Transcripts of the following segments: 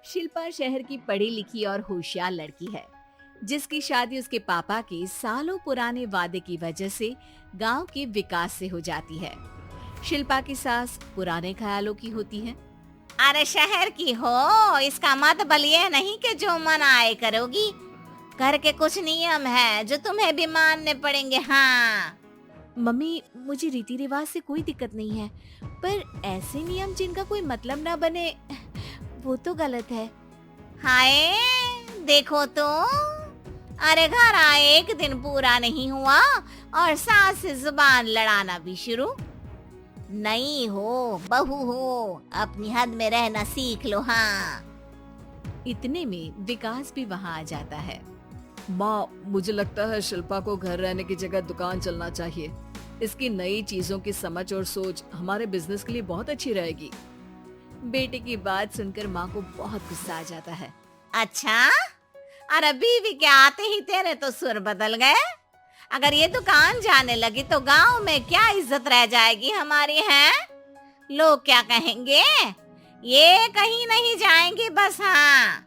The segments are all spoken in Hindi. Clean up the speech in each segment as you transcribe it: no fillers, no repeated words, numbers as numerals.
शिल्पा शहर की पढ़ी लिखी और होशियार लड़की है, जिसकी शादी उसके पापा के सालों पुराने वादे की वजह से गांव के विकास से हो जाती है। शिल्पा की सास पुराने ख्यालों की होती है। अरे शहर की हो, इसका मतलब ये नहीं कि जो मन आए करोगी। घर के कुछ नियम है जो तुम्हें भी मानने पड़ेंगे। हाँ। मम्मी, मुझे रीति रिवाज से कोई दिक्कत नहीं है, पर ऐसे नियम जिनका कोई मतलब ना बने वो तो गलत है। हाय, देखो तो। अरे घर आए एक दिन पूरा नहीं हुआ और सास से जुबान लड़ाना भी शुरू। नहीं हो, बहू हो, अपनी हद में रहना सीख लो। हाँ। इतने में विकास भी वहाँ आ जाता है। माँ, मुझे लगता है शिल्पा को घर रहने की जगह दुकान चलना चाहिए। इसकी नई चीजों की समझ और सोच हमारे बिजनेस के लिए बहुत अच्छी रहेगी। बेटे की बात सुनकर माँ को बहुत गुस्सा आ जाता है। अच्छा, अरे बीवी के आते ही तेरे तो सुर बदल गए। अगर ये दुकान जाने लगी तो गांव में क्या इज्जत रह जाएगी हमारी। है लोग क्या कहेंगे? ये कहीं नहीं जाएंगी बस। हाँ।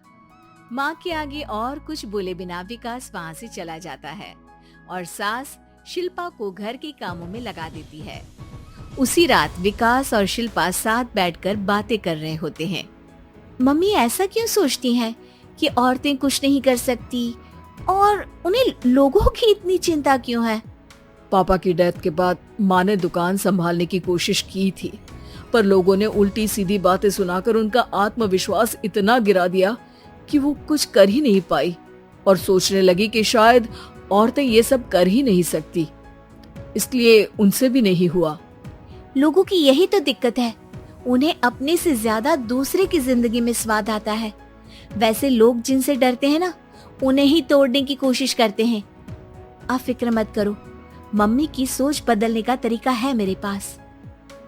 माँ के आगे और कुछ बोले बिना विकास वहाँ से चला जाता है और सास शिल्पा को घर के कामों में लगा देती है। उसी रात विकास और शिल्पा साथ बैठकर बातें कर रहे होते हैं। मम्मी ऐसा क्यों सोचती हैं कि औरतें कुछ नहीं कर सकती, और उन्हें लोगों की इतनी चिंता क्यों है? पापा की डेथ के बाद माँ ने दुकान संभालने की कोशिश की थी, पर लोगों ने उल्टी सीधी बातें सुनाकर उनका आत्मविश्वास इतना गिरा दिया कि वो कुछ कर ही नहीं पाई और सोचने लगी कि शायद औरतें ये सब कर ही नहीं सकती, इसलिए उनसे भी नहीं हुआ। लोगों की यही तो दिक्कत है, उन्हें अपने से ज्यादा दूसरे की जिंदगी में स्वाद आता है। वैसे लोग जिनसे डरते हैं ना, उन्हें ही तोड़ने की कोशिश करते हैं। आप फिक्र मत करो, मम्मी की सोच बदलने का तरीका है मेरे पास।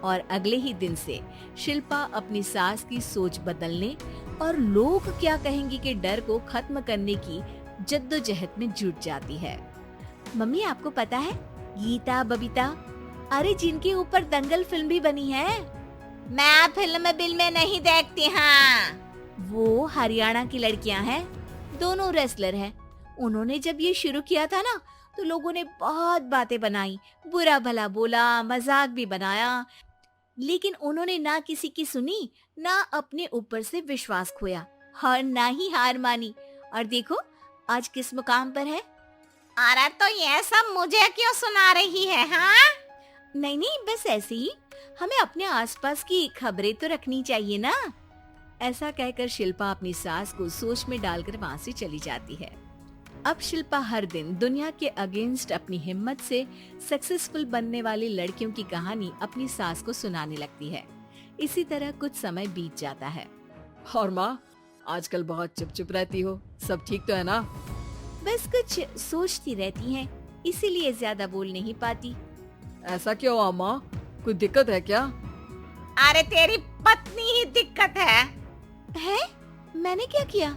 और अगले ही दिन से शिल्पा अपनी सास की सोच बदलने और लोग क्या कहेंगे के डर को खत्म करने की जद्दोजहद में जुट जाती है। मम्मी, आपको पता है गीता, बबीता, अरे जिनके ऊपर दंगल फिल्म भी बनी है। मैं फिल्म बिल में नहीं देखती। हाँ। वो हरियाणा की लड़कियां हैं, दोनों रेसलर हैं। उन्होंने जब ये शुरू किया था ना, तो लोगों ने बहुत बातें बनाई, बुरा भला बोला, मजाक भी बनाया, लेकिन उन्होंने ना किसी की सुनी, ना अपने ऊपर से विश्वास खोया और ना ही हार मानी। और देखो आज किस मुकाम पर है। अरे तो ये सब मुझे क्यों सुना रही है? हाँ। नहीं नहीं, बस ऐसे ही, हमें अपने आसपास की खबरें तो रखनी चाहिए ना। ऐसा कहकर शिल्पा अपनी सास को सोच में डालकर वहाँ से चली जाती है। अब शिल्पा हर दिन दुनिया के अगेंस्ट अपनी हिम्मत से सक्सेसफुल बनने वाली लड़कियों की कहानी अपनी सास को सुनाने लगती है। इसी तरह कुछ समय बीत जाता है। और माँ, आजकल बहुत चुप चुप रहती हो, सब ठीक तो है ना? बस कुछ सोचती रहती हैं, इसीलिए ज्यादा बोल नहीं पाती। ऐसा क्यों हुआ माँ, कोई दिक्कत है क्या? अरे तेरी पत्नी ही दिक्कत है। मैंने क्या किया?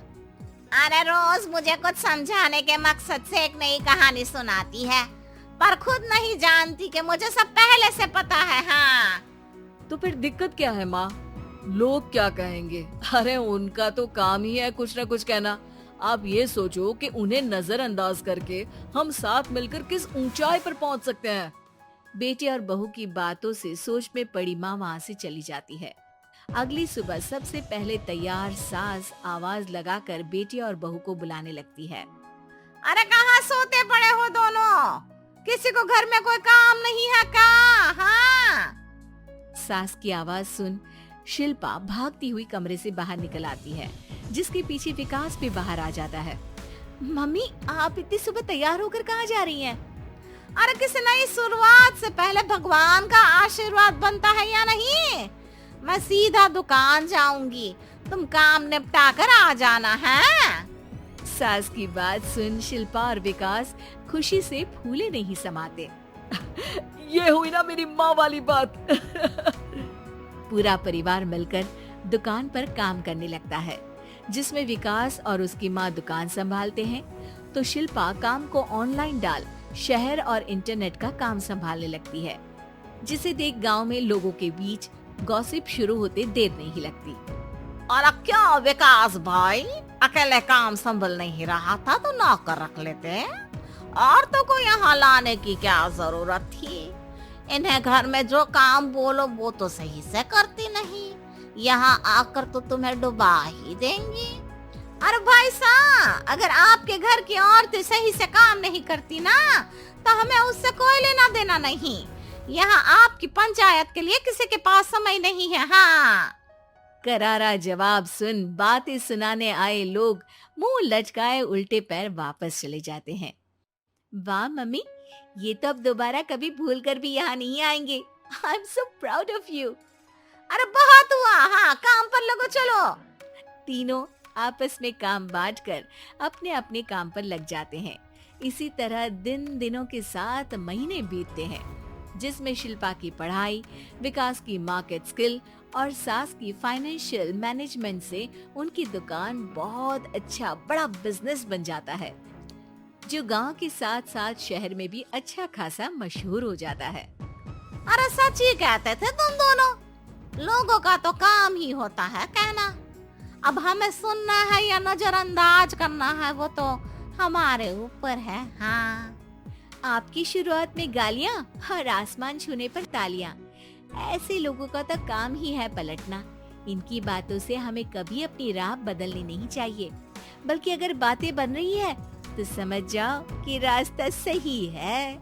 अरे रोज मुझे कुछ समझाने के मकसद से एक नई कहानी सुनाती है, पर खुद नहीं जानती कि मुझे सब पहले से पता है। हाँ। तो फिर दिक्कत क्या है माँ? लोग क्या कहेंगे? अरे उनका तो काम ही है कुछ न कुछ कहना। आप ये सोचो कि उन्हें नजरअंदाज करके हम साथ मिलकर किस ऊंचाई पर पहुंच सकते हैं। बेटे और बहू की बातों से सोच में पड़ी माँ वहाँ से चली जाती है। अगली सुबह सबसे पहले तैयार सास आवाज लगाकर बेटे और बहू को बुलाने लगती है। अरे कहाँ सोते पड़े हो दोनों? किसी को घर में कोई काम नहीं है क्या? हाँ। सास की आवाज सुन शिल्पा भागती हुई कमरे से बाहर निकल आती है, जिसके पीछे विकास भी बाहर आ जाता है। मम्मी, आप इतनी सुबह तैयार होकर कहाँ जा रही हैं? अरे किसी नई शुरुआत से पहले भगवान का आशीर्वाद बनता है या नहीं? मैं सीधा दुकान जाऊंगी, तुम काम निपटा कर आ जाना है। सास की बात सुन शिल्पा और विकास खुशी से फूले नहीं समाते। ये हुई ना मेरी माँ वाली बात। पूरा परिवार मिलकर दुकान पर काम करने लगता है, जिसमें विकास और उसकी माँ दुकान संभालते हैं, तो शिल्पा काम को ऑनलाइन डाल शहर और इंटरनेट का काम संभालने लगती है, जिसे देख गांव में लोगों के बीच गॉसिप शुरू होते देर नहीं लगती। और क्या विकास भाई, अकेले काम संभल नहीं रहा था तो नौकर रख लेते, और तो को यहाँ लाने की क्या जरूरत थी। इन्हें घर में जो काम बोलो वो तो सही से करती नहीं, यहाँ आकर तो तुम्हें डुबा ही देंगी। अरे भाई साहब, अगर आपके घर की औरतें सही से काम नहीं करती ना तो हमें उससे कोई लेना देना नहीं। यहाँ आपकी पंचायत के लिए किसी के पास समय नहीं है। हाँ, करारा जवाब सुन बातें सुनाने आए लोग मुंह लटकाए उल्टे पैर वापस चले जाते हैं। वाह मम्मी, ये तो अब दोबारा कभी भूल कर भी यहाँ नहीं आएंगे। I am so proud of you. अरे बहुत हुआ, हाँ काम पर लगो चलो। तीनों आपस में काम बांटकर अपने अपने काम पर लग जाते हैं। इसी तरह दिनों के साथ महीने बीतते हैं, जिसमें शिल्पा की पढ़ाई, विकास की मार्केट स्किल और सास की फाइनेंशियल मैनेजमेंट से उनकी दुकान बहुत अच्छा बड़ा बिजनेस बन जाता है, जो गांव के साथ साथ शहर में भी अच्छा खासा मशहूर हो जाता है। अरे सच ही कहते थे तुम दोनों, लोगों का तो काम ही होता है कहना। अब हमें सुनना है या नजरअंदाज करना है वो तो हमारे ऊपर है। हाँ, आपकी शुरुआत में गालियाँ और आसमान छूने पर तालियां, ऐसे लोगों का तो काम ही है पलटना। इनकी बातों से हमें कभी अपनी राह बदलनी नहीं चाहिए, बल्कि अगर बातें बन रही है तो समझ जाओ कि रास्ता सही है।